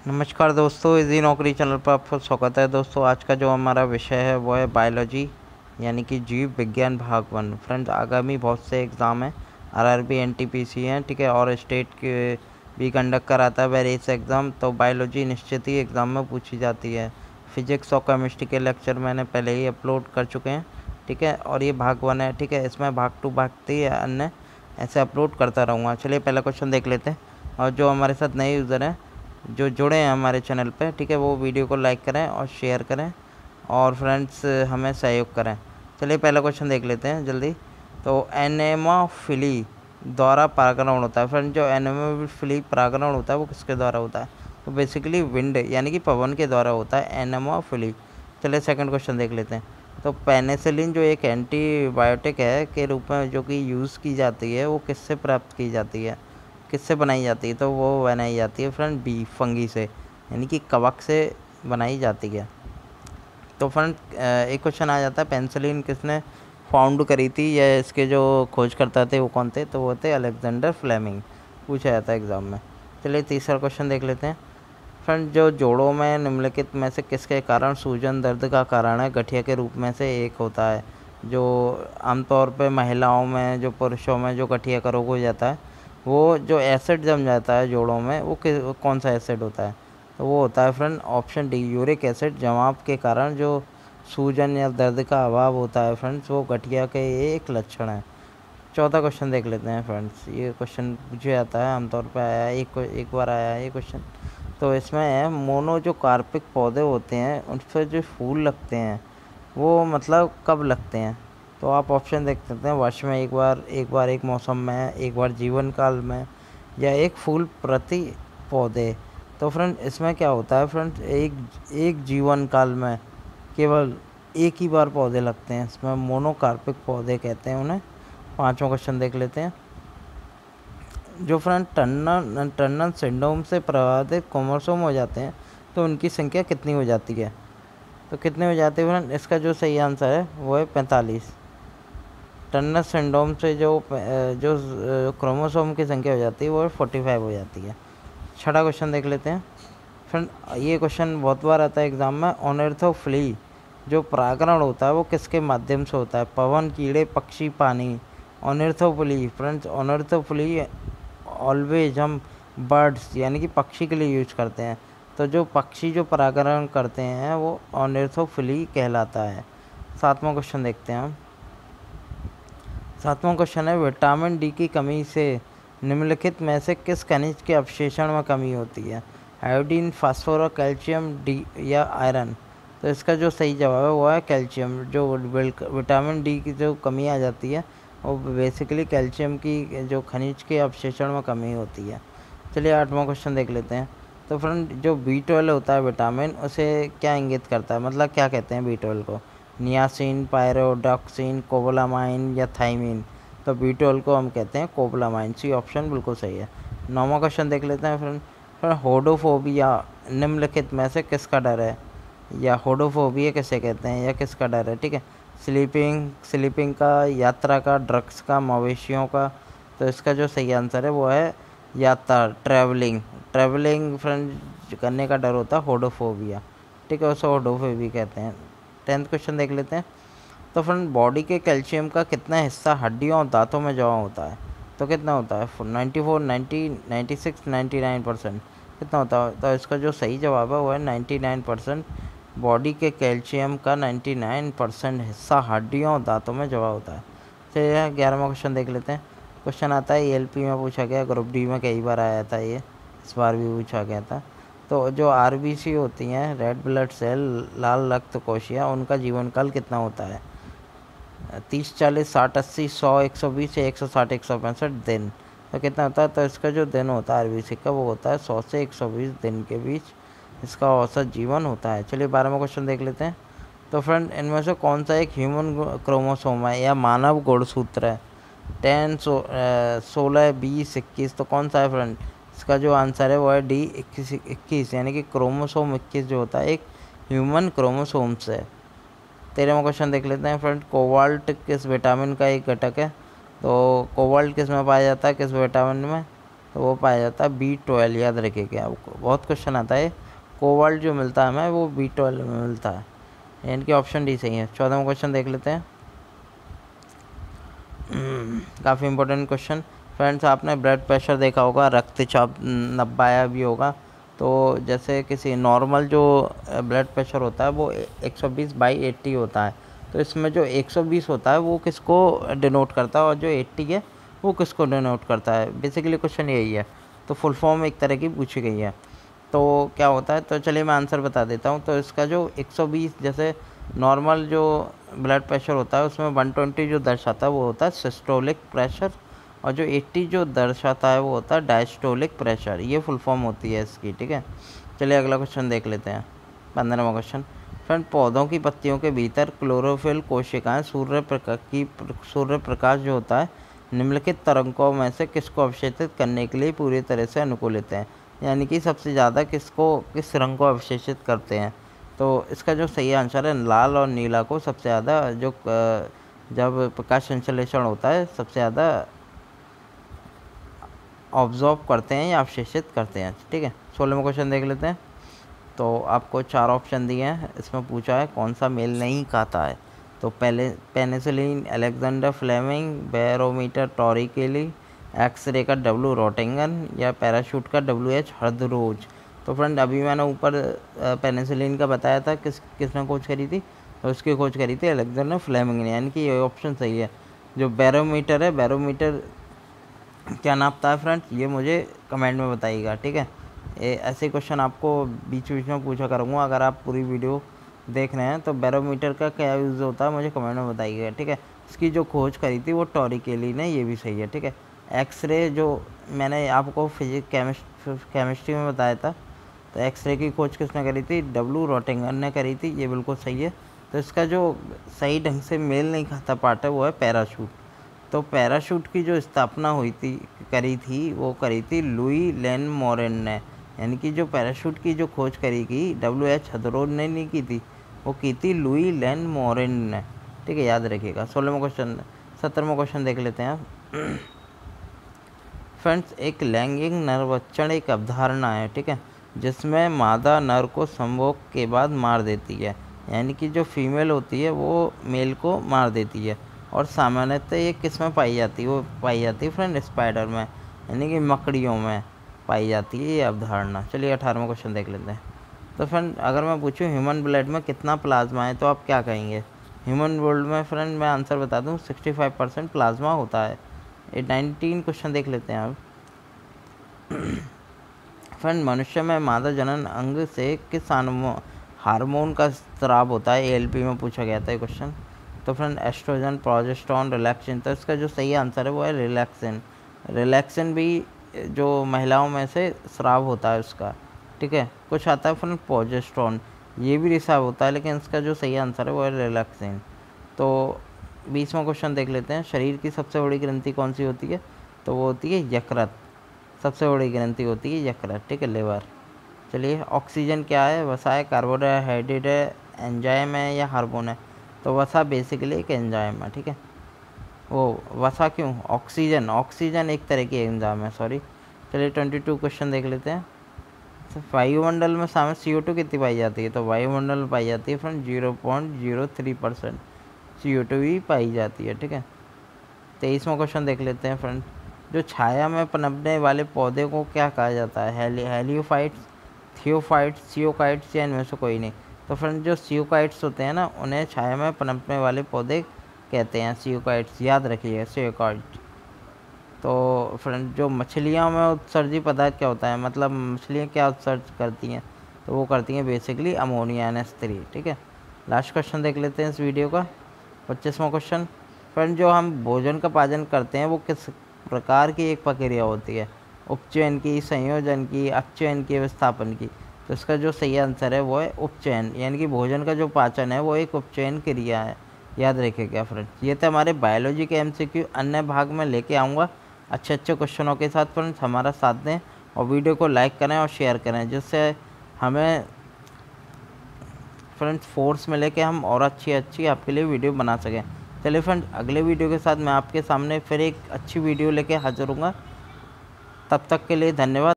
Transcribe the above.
नमस्कार दोस्तों, इजी नौकरी चैनल पर आपका स्वागत है। दोस्तों, आज का जो हमारा विषय है वो है बायोलॉजी यानी कि जीव विज्ञान भाग 1। फ्रेंड्स, आगामी बहुत से एग्ज़ाम हैं, आरआरबी, एनटीपीसी हैं, ठीक है, और स्टेट के भी कंडक्ट कराता है वेरियस एग्ज़ाम। तो बायोलॉजी निश्चित ही एग्ज़ाम में पूछी जाती है। फिजिक्स और केमिस्ट्री के लेक्चर मैंने पहले ही अपलोड कर चुके हैं, ठीक है, और ये भाग 1 है, ठीक है। इसमें भाग 2, भाग 3 या अन्य ऐसे अपलोड करता रहूँगा। चलिए पहला क्वेश्चन देख लेते हैं। और जो हमारे साथ नए यूज़र हैं जो जुड़े हैं हमारे चैनल पे, ठीक है, वो वीडियो को लाइक करें और शेयर करें और फ्रेंड्स हमें सहयोग करें। चलिए पहला क्वेश्चन देख लेते हैं जल्दी। तो एनेमोफिली द्वारा परागण होता है। फ्रेंड, जो एनेमोफिली परागण होता है वो किसके द्वारा होता है? तो बेसिकली विंड यानी कि पवन के द्वारा होता है एनेमोफिली। चलिए सेकंड क्वेश्चन देख लेते हैं। तो पेनिसिलिन जो एक एंटीबायोटिक है के रूप में जो कि यूज़ की जाती है वो किससे प्राप्त की जाती है, किससे बनाई जाती है? तो वो बनाई जाती है फ्रेंड बी फंगी से, यानी कि कवक से बनाई जाती है। तो फ्रेंड एक क्वेश्चन आ जाता है, पेनिसिलिन किसने फाउंड करी थी या इसके जो खोजकर्ता थे वो कौन थे? तो वो थे अलेक्जेंडर फ्लेमिंग। पूछा जाता है एग्ज़ाम में। चलिए तीसरा क्वेश्चन देख लेते हैं। फ्रेंड, जो जोड़ों में निम्नलिखित में से किसके कारण सूजन दर्द का कारण है गठिया के रूप में से एक होता है? जो आमतौर पे महिलाओं में, जो पुरुषों में जो गठिया का रोग हो जाता है, वो जो एसिड जम जाता है जोड़ों में, वो कौन सा एसिड होता है? तो वो होता है friend option D, uric acid. जमाव के कारण जो सूजन या दर्द का अभाव होता है फ्रेंड्स, वो गठिया के एक लक्षण है। चौथा क्वेश्चन देख लेते हैं फ्रेंड्स। ये क्वेश्चन पूछा जाता है, आमतौर पर आया है, एक बार आया है ये क्वेश्चन। तो इसमें मोनो जो कार्पिक पौधे होते हैं उन पर जो फूल लगते हैं वो मतलब कब लगते हैं? तो आप ऑप्शन देख सकते हैं, वर्ष में एक बार एक मौसम में, एक बार जीवन काल में, या एक फूल प्रति पौधे। तो फ्रेंड इसमें क्या होता है फ्रेंड, एक जीवन काल में केवल एक ही बार पौधे लगते हैं। इसमें मोनोकार्पिक पौधे कहते हैं उन्हें। पांचवा क्वेश्चन देख लेते हैं। जो फ्रेंड टर्नर सिंड्रोम से प्रभावित क्रोमोसोम हो जाते हैं तो उनकी संख्या कितनी हो जाती है? तो कितनी हो जाती है फ्रेंड? इसका जो सही आंसर है वो है 45। टर्नर सिंड्रोम से जो क्रोमोसोम की संख्या हो जाती है वो 45 हो जाती है। छठा क्वेश्चन देख लेते हैं। फ्रेंड, ये क्वेश्चन बहुत बार आता है एग्जाम में। ऑनर्थोफ्ली जो परागण होता है वो किसके माध्यम से होता है? पवन, कीड़े, पक्षी, पानी। ऑनर्थोफ्ली फ्रेंड्स, ऑनर्थोफ्ली ऑलवेज हम बर्ड्स यानी कि पक्षी के लिए यूज करते हैं। तो जो पक्षी जो परागण करते हैं वो ऑनर्थोफिली कहलाता है। सातवां क्वेश्चन देखते हैं हम। सातवां क्वेश्चन है, विटामिन डी की कमी से निम्नलिखित में से किस खनिज के अवशेषण में कमी होती है? आयोडीन, फास्फोरस, कैल्शियम, डी या आयरन। तो इसका जो सही जवाब है वो है कैल्शियम। जो विटामिन डी की जो कमी आ जाती है वो बेसिकली कैल्शियम की जो खनिज के अवशेषण में कमी होती है। चलिए आठवां क्वेश्चन देख लेते हैं। तो फ्रेंड, जो B12 होता है विटामिन, उसे क्या इंगित करता है, मतलब क्या कहते हैं B12 को? नियासिन, पायरोडॉक्सिन, कोबलामाइन या थाइमिन। तो B12 को हम कहते हैं कोबलामाइन। सी ऑप्शन बिल्कुल सही है। नौवां क्वेश्चन देख लेते हैं फ्रेंड, होडोफोबिया निम्नलिखित में से किसका डर है? या होडोफोबिया किसे कहते हैं या किसका डर है? ठीक है, स्लीपिंग का, यात्रा का, ड्रग्स का, मवेशियों का। तो इसका जो सही आंसर है वो है यात्रा, ट्रैवलिंग फ्रेंड करने का डर होता है होडोफोबिया, ठीक है, उसे होडोफोबिया कहते हैं। 10th क्वेश्चन देख लेते हैं। तो फ्रेंड, बॉडी के कैल्शियम का कितना हिस्सा हड्डियों और दांतों में जमा होता है? तो कितना होता है? 94, 90, 96, 99%। कितना होता है? तो इसका जो सही जवाब है वो है 99%। बॉडी के कैल्शियम का 99% हिस्सा हड्डियों और दांतों में जमा होता है। चलिए 11वां क्वेश्चन देख लेते हैं। क्वेश्चन आता है ELP में पूछा गया, ग्रुप डी में कई बार आया था, ये इस बार भी पूछा गया था। तो जो RBC होती हैं, रेड ब्लड सेल, लाल रक्त कोशिका, उनका जीवन काल कितना होता है? 30, 40, 60, 80, 100, 120 या 160, 165 दिन। तो कितना होता है? तो इसका जो दिन होता है RBC का वो होता है 100 से 120 दिन के बीच इसका औसत जीवन होता है। चलिए 12वां क्वेश्चन देख लेते हैं। तो फ्रेंड, इनमें से कौन सा एक ह्यूमन क्रोमोसोम है या मानव गुणसूत्र है? 10, 16, 20, 21। तो कौन सा है फ्रेंड? इसका जो आंसर है वो है डी, 21 यानी कि क्रोमोसोम 21 जो होता है एक ह्यूमन क्रोमोसोम्स है। 13वां क्वेश्चन देख लेते हैं फ्रेंड। कोबाल्ट किस विटामिन का एक घटक है? तो कोबाल्ट किस में पाया जाता है, किस विटामिन में? तो वो पाया जाता है B12। याद रखिएगा, बहुत क्वेश्चन आता है। कोबाल्ट जो मिलता है हमें वो B12 में मिलता है, यानी कि ऑप्शन डी सही है। 14वां क्वेश्चन देख लेते हैं। काफ़ी इंपॉर्टेंट क्वेश्चन फ्रेंड्स। आपने ब्लड प्रेशर देखा होगा, रक्तचाप नपाया भी होगा। तो जैसे किसी नॉर्मल जो ब्लड प्रेशर होता है वो 120/80 होता है। तो इसमें जो 120 होता है वो किसको डिनोट करता है और जो 80 है वो किसको डिनोट करता है। बेसिकली क्वेश्चन यही है। तो फुल फॉर्म एक तरह की पूछी गई है। तो क्या होता है, तो चलिए मैं आंसर बता देता हूँ। तो इसका जो 120, जैसे नॉर्मल जो ब्लड प्रेशर होता है उसमें 120 जो दर्शाता है वो होता है सिस्टोलिक प्रेशर, और जो 80 जो दर्शाता है वो होता है डायस्टोलिक प्रेशर। ये फुल फॉर्म होती है इसकी, ठीक है। चलिए अगला क्वेश्चन देख लेते हैं। 15वां क्वेश्चन फ्रेंड, पौधों की पत्तियों के भीतर क्लोरोफिल कोशिकाएं सूर्य प्रकाश जो होता है निम्नलिखित तरंगों में से किसको अवशेषित करने के लिए पूरी तरह से अनुकूलित हैं, यानी कि सबसे ज़्यादा किस रंग को अवशेषित करते हैं। तो इसका जो सही आंसर है लाल और नीला को सबसे ज़्यादा जो जब प्रकाश संश्लेषण होता है सबसे ज़्यादा ऑब्जॉर्व करते हैं या अवशेषित करते हैं, ठीक है। 16वां क्वेश्चन देख लेते हैं। तो आपको 4 ऑप्शन दिए हैं। इसमें पूछा है कौन सा मेल नहीं खाता है। तो पहले penicillin Alexander Fleming, barometer Torricelli, x ray का W रोटिंगन, या पैराशूट का WH हरदरोज। तो फ्रेंड अभी मैंने ऊपर पेनिसिलिन का बताया था, किसने खोज करी थी, तो उसकी खोज करी थी अलेक्जेंडर फ्लेमिंग ने, यानी कि ये ऑप्शन सही है। जो बैरोमीटर है, बैरोमीटर क्या नापता है फ्रेंड्स, ये मुझे कमेंट में बताइएगा, ठीक है। ऐसे क्वेश्चन आपको बीच बीच में पूछा करूँगा, अगर आप पूरी वीडियो देख रहे हैं। तो बैरोमीटर का क्या यूज़ होता है मुझे कमेंट में बताइएगा, ठीक है। इसकी जो खोज करी थी वो टॉरिकेली ने, ये भी सही है, ठीक है। एक्सरे जो मैंने आपको केमिस्ट्री में बताया था, तो एक्सरे की खोज किसने करी थी, W रोटिंगन ने करी थी, ये बिल्कुल सही है। तो इसका जो सही ढंग से मेल नहीं खाता पार्ट है वो है पैराशूट। तो पैराशूट की जो स्थापना वो करी थी लुई लैन मोरेन ने, यानी कि जो पैराशूट की जो खोज करी गई WH हदरोज ने नहीं की थी, वो की थी लुई लैन मोरेन ने, ठीक है, याद रखिएगा। 17वां क्वेश्चन देख लेते हैं। फ्रेंड्स, एक लैंगिक नरभक्षण एक अवधारणा है, ठीक है, जिसमें मादा नर को संभोग के बाद मार देती है, यानी कि जो फीमेल होती है वो मेल को मार देती है। और सामान्यतः ये किस में पाई जाती है, वो पाई जाती है फ्रेंड स्पाइडर में, यानी कि मकड़ियों में पाई जाती है ये अवधारणा। चलिए 18वां क्वेश्चन देख लेते हैं। तो फ्रेंड अगर मैं पूछूं ह्यूमन ब्लड में कितना प्लाज्मा है, तो आप क्या कहेंगे। ह्यूमन ब्लड में फ्रेंड मैं आंसर बता दूं 65% प्लाज्मा होता है। 19 क्वेश्चन देख लेते हैं अब। फ्रेंड मनुष्य में मादा जनन अंग से किस हार्मोन का स्राव होता है, ALP में पूछा गया था ये क्वेश्चन। तो फ्रेंड एस्ट्रोजन, प्रोजेस्टेरोन, रिलैक्सिन। तो इसका जो सही आंसर है वो है रिलैक्सिन। रिलैक्सिन भी जो महिलाओं में से स्राव होता है उसका, ठीक है। कुछ आता है फ्रेंड प्रोजेस्टेरोन, ये भी रिसाव होता है, लेकिन इसका जो सही आंसर है वो है रिलैक्सिन। तो 20वां क्वेश्चन देख लेते हैं। शरीर की सबसे बड़ी ग्रंथि कौन सी होती है, तो वो होती है यकृत। सबसे बड़ी ग्रंथि होती है यकृत, ठीक है, लिवर। चलिए ऑक्सीजन क्या है, वसा है, कार्बोहाइड्रेट है, एंजाइम है या हार्मोन है। तो वसा बेसिकली एक एंजाइम है, ठीक है। वो वसा क्यों, ऑक्सीजन एक तरह की एंजाइम है, सॉरी। चलिए 22 क्वेश्चन देख लेते हैं। तो वायुमंडल में शामिल CO2 कितनी पाई जाती है, तो वायुमंडल में पाई जाती है फ्रेंड 0.03% CO2 ही पाई जाती है, ठीक है। 23वां क्वेश्चन देख लेते हैं फ्रेंड। जो छाया में पनपने वाले पौधे को क्या कहा जाता है, हेलियोफाइट्स, थियोफाइट्स, सियोकाइट्स या इनमें से कोई नहीं। तो फ्रेंड जो सियोकाइट्स होते हैं ना, उन्हें छाया में पनपने वाले पौधे कहते हैं, सियोकाइट्स, याद रखिए सियोकाइट्स। तो फ्रेंड जो मछलियों में उत्सर्जी पदार्थ क्या होता है, मतलब मछलियाँ क्या उत्सर्ज करती हैं, तो वो करती हैं बेसिकली अमोनिया NH3, ठीक है। लास्ट क्वेश्चन देख लेते हैं इस वीडियो का, 25वां क्वेश्चन। फ्रेंड जो हम भोजन का पाचन करते हैं वो किस प्रकार की एक प्रक्रिया होती है, उपचयन की, संयोजन की, अपचयन की, विस्थापन की। तो इसका जो सही आंसर है वो है उपचयन, यानी कि भोजन का जो पाचन है वो एक उपचयन क्रिया है, याद रखिएगा फ्रेंड्स। ये थे हमारे बायोलॉजी के MCQ। अन्य भाग में लेके आऊँगा अच्छे क्वेश्चनों के साथ। फ्रेंड्स हमारा साथ दें और वीडियो को लाइक करें और शेयर करें, जिससे हमें फ्रेंड्स फोर्स मिले कि हम और अच्छी आपके लिए वीडियो बना सकें। चलिए फ्रेंड्स अगले वीडियो के साथ मैं आपके सामने फिर एक अच्छी वीडियो लेके हाजिर हूँगा। तब तक के लिए धन्यवाद।